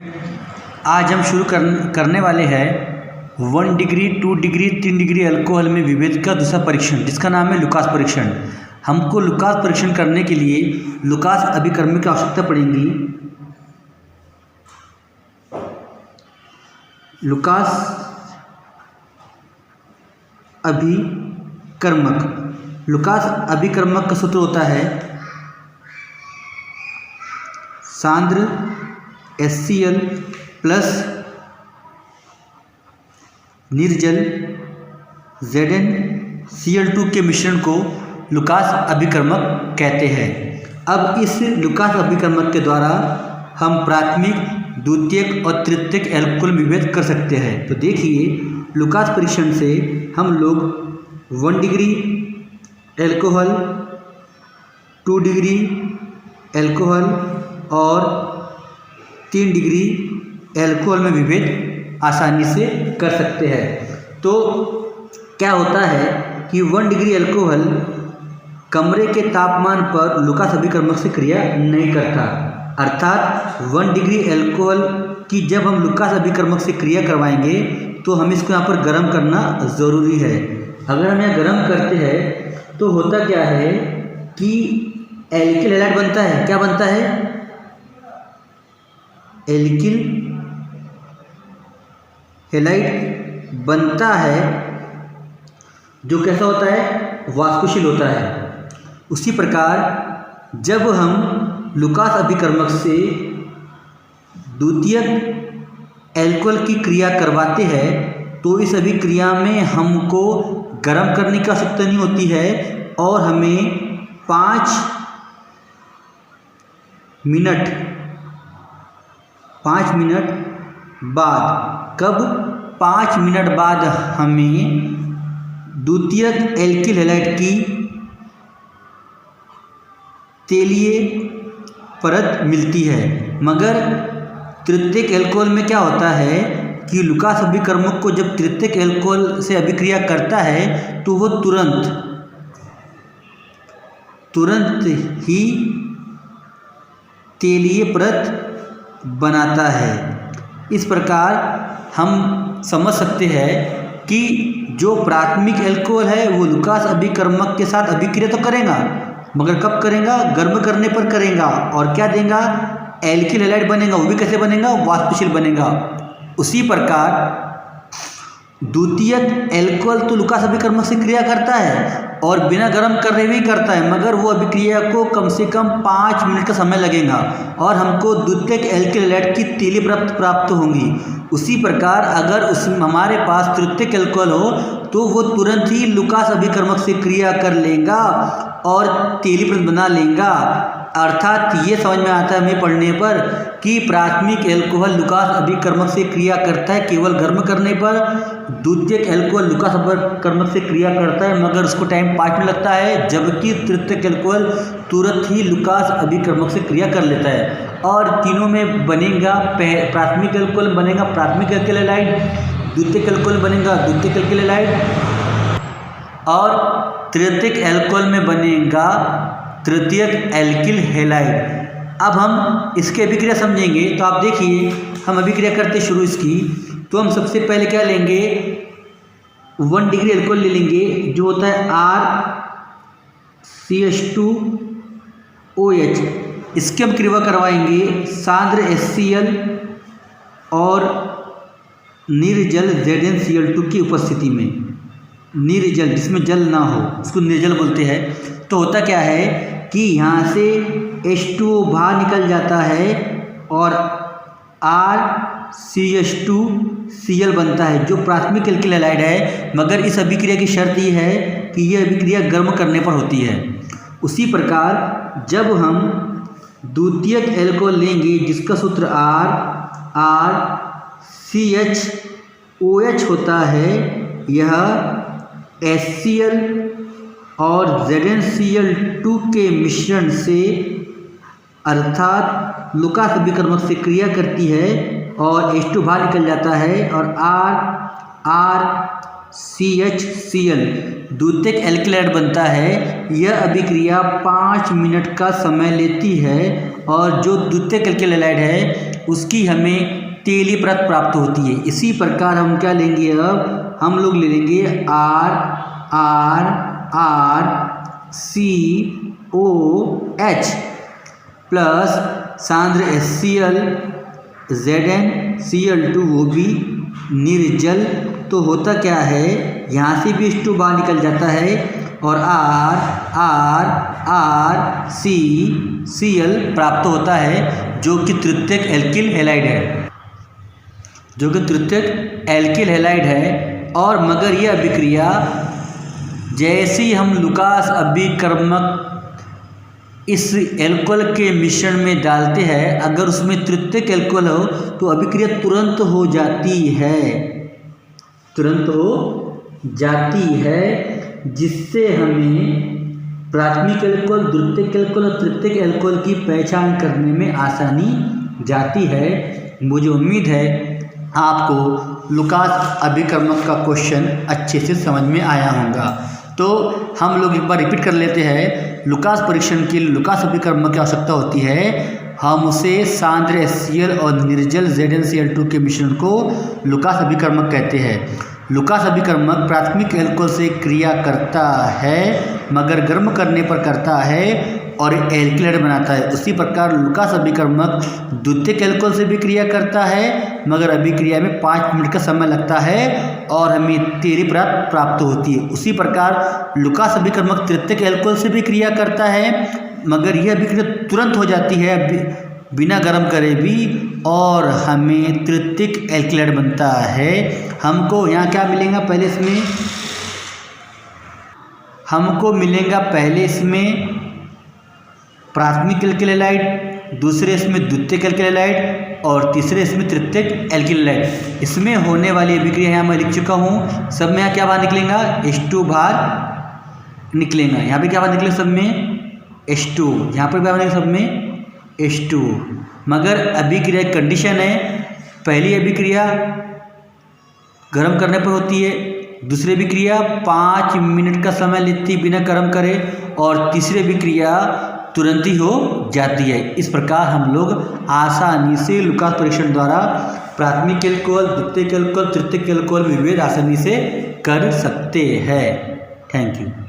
आज हम शुरू करने वाले हैं 1 डिग्री 2 डिग्री 3 डिग्री अल्कोहल में विभेद का दूसरा परीक्षण, जिसका नाम है लुकास परीक्षण। हमको लुकास परीक्षण करने के लिए लुकास अभिकर्मक की आवश्यकता पड़ेगी। लुकास अभिकर्मक का सूत्र होता है सांद्र HCl प्लस निर्जल ZnCl2 के मिश्रण को लुकास अभिकर्मक कहते हैं। अब इस लुकास अभिकर्मक के द्वारा हम प्राथमिक, द्वितीयक और तृतीयक एल्कोहल विभेद कर सकते हैं। तो देखिए, लुकास परीक्षण से हम लोग 1 डिग्री एल्कोहल, 2 डिग्री एल्कोहल और 3 डिग्री एल्कोहल में विभेद आसानी से कर सकते हैं। तो क्या होता है कि 1 डिग्री एल्कोहल कमरे के तापमान पर लुकास अभिकर्मक से क्रिया नहीं करता, अर्थात 1 डिग्री एल्कोहल की जब हम लुकास अभिकर्मक से क्रिया करवाएंगे तो हम इसको यहाँ पर गर्म करना ज़रूरी है। अगर हम यहाँ गर्म करते हैं तो होता क्या है कि एल्किल हैलाइड बनता है। क्या बनता है? एल्किल हैलाइड बनता है, जो कैसा होता है? वाष्पशील होता है। उसी प्रकार जब हम लुकास अभिकर्मक से द्वितीयक एल्कोहल की क्रिया करवाते हैं तो इस अभिक्रिया में हमको गर्म करने की आवश्यकता नहीं होती है और हमें 5 मिनट बाद, कब? 5 मिनट बाद हमें द्वितीयक एल्किल हैलाइड की तेलीय परत मिलती है। मगर तृतीयक एल्कोहल में क्या होता है कि लुकास अभिकर्मक को जब तृतीयक एल्कोहल से अभिक्रिया करता है तो वो तुरंत ही तेलीय परत बनाता है। इस प्रकार हम समझ सकते हैं कि जो प्राथमिक एल्कोहल है वो लुकास अभिकर्मक के साथ अभिक्रिया तो करेगा, मगर कब करेगा? गर्म करने पर करेगा। और क्या देगा? एल्किल हैलाइड बनेगा। वो भी कैसे बनेगा? वाष्पशील बनेगा। उसी प्रकार द्वितीयक एल्कोहल तो लुकास अभिकर्मक से क्रिया करता है और बिना गर्म करे भी करता है, मगर वो अभिक्रिया को कम से कम 5 मिनट का समय लगेगा और हमको द्वितीयक एल्किल हैलाइड की तेली प्राप्त होंगी। उसी प्रकार अगर हमारे पास तृतीयक एल्कोहल हो तो वो तुरंत ही लुकास अभिकर्मक से क्रिया कर लेगा और तेली परत बना लेगा। अर्थात ये समझ में आता है हमें पढ़ने पर कि प्राथमिक एल्कोहल लुकास अभिकर्मक से क्रिया करता है केवल गर्म करने पर, द्वितीयक एल्कोहल लुकास अभिकर्मक से क्रिया करता है मगर उसको टाइम 5 मिनट लगता है, जबकि तृतीयक एल्कोहल तुरंत ही लुकास अभिकर्मक से क्रिया कर लेता है। और तीनों में बनेगा, प्राथमिक एल्कोहल बनेगा प्राथमिक एल्किल हैलाइड, द्वितीयक एल्कोहल बनेगा द्वितीयक एल्किल हैलाइड और तृतीयक एल्कोहल में बनेगा तृतीयक एल्किल हैलाइड। अब हम इसकी अभिक्रिया समझेंगे। तो आप देखिए, हम अभिक्रिया करते शुरू इसकी, तो हम सबसे पहले क्या लेंगे? 1 डिग्री एल्कोहल ले लेंगे, जो होता है RCH2OH। इसकी हम क्रिया करवाएंगे सांद्र HCl और निर्जल ZnCl2 की उपस्थिति में। निर्जल, जिसमें जल ना हो, उसको निर्जल बोलते हैं। तो होता क्या है कि यहाँ से H2O बाहर निकल जाता है और RCH2Cl बनता है, जो प्राथमिक एल्किल हैलाइड है। मगर इस अभिक्रिया की शर्त ये है कि यह अभिक्रिया गर्म करने पर होती है। उसी प्रकार जब हम द्वितीयक एल्कोहल लेंगे, जिसका सूत्र RCHOH होता है, यह HCl और ZnCl2 के मिश्रण से, अर्थात लुकास अभिकर्मक से क्रिया करती है और H2 बाहर निकल जाता है और RCHCl द्वितीयक एल्किल हैलाइड बनता है। यह अभिक्रिया 5 मिनट का समय लेती है और जो द्वितीयक एल्किल हैलाइड है उसकी हमें तेली परत प्राप्त होती है। इसी प्रकार हम क्या लेंगे, अब हम लोग ले लेंगे RrCOH प्लस सांद्र HCl ZnCl2 वो भी निर्जल। तो होता क्या है, यहाँ से भी H2 बाहर निकल जाता है और RrCCl प्राप्त होता है, जो कि तृतीयक एल्किल हैलाइड है, और मगर यह अभिक्रिया जैसे ही हम लुकास अभिकर्मक इस एल्कोहल के मिश्रण में डालते हैं, अगर उसमें तृतीयक एल्कोहल हो तो अभिक्रिया तुरंत हो जाती है, जिससे हमें प्राथमिक एल्कोहल, द्वितीयक एल्कोहल और तृतीयक एल्कोहल की पहचान करने में आसानी जाती है। मुझे उम्मीद है आपको लुकास अभिकर्मक का क्वेश्चन अच्छे से समझ में आया होगा। तो हम लोग एक बार रिपीट कर लेते हैं। लुकास परीक्षण के लिए लुकास अभिकर्मक की आवश्यकता होती है। हम उसे सांद्र HCl और निर्जल ZnCl2 के मिश्रण को लुकास अभिकर्मक कहते हैं। लुकास अभिकर्मक प्राथमिक एल्कोहल से क्रिया करता है, मगर गर्म करने पर करता है और एल्किलाइड बनाता है। उसी प्रकार लुकास अभिकर्मक द्वितीयक एल्कोहल से भी क्रिया करता है, मगर अभिक्रिया में 5 मिनट का समय लगता है और हमें तेली परत प्राप्त होती है। उसी प्रकार लुकास अभिकर्मक तृतीयक एल्कोहल से भी क्रिया करता है, मगर यह अभिक्रिया तुरंत हो जाती है बिना गर्म करे भी, और हमें तृतीयक एल्किलाइड बनता है। हमको यहाँ क्या मिलेगा, पहले इसमें प्राथमिक एल्किल हैलाइड, दूसरे इसमें द्वितीयक एल्किल हैलाइड और तीसरे इसमें तृतीयक एल्किल हैलाइड। इसमें होने वाली अभिक्रिया यहाँ मैं लिख चुका हूँ। सब में यहाँ क्या बाहर निकलेगा, H2 बाहर निकलेगा। यहाँ पे क्या बाहर निकलेगा, सब में H2, यहाँ पर क्या बाहर निकलेगा, सब में H2। मगर अभिक्रिया कंडीशन है, पहली अभिक्रिया गर्म करने पर होती है, दूसरी अभिक्रिया 5 मिनट का समय लेती बिना गर्म करे, और तीसरी अभिक्रिया तुरंत ही हो जाती है। इस प्रकार हम लोग आसानी से लुकास परीक्षण द्वारा प्राथमिक एल्कोहल, द्वितीयक एल्कोहल, तृतीयक एल्कोहल विभेद आसानी से कर सकते हैं। Thank you.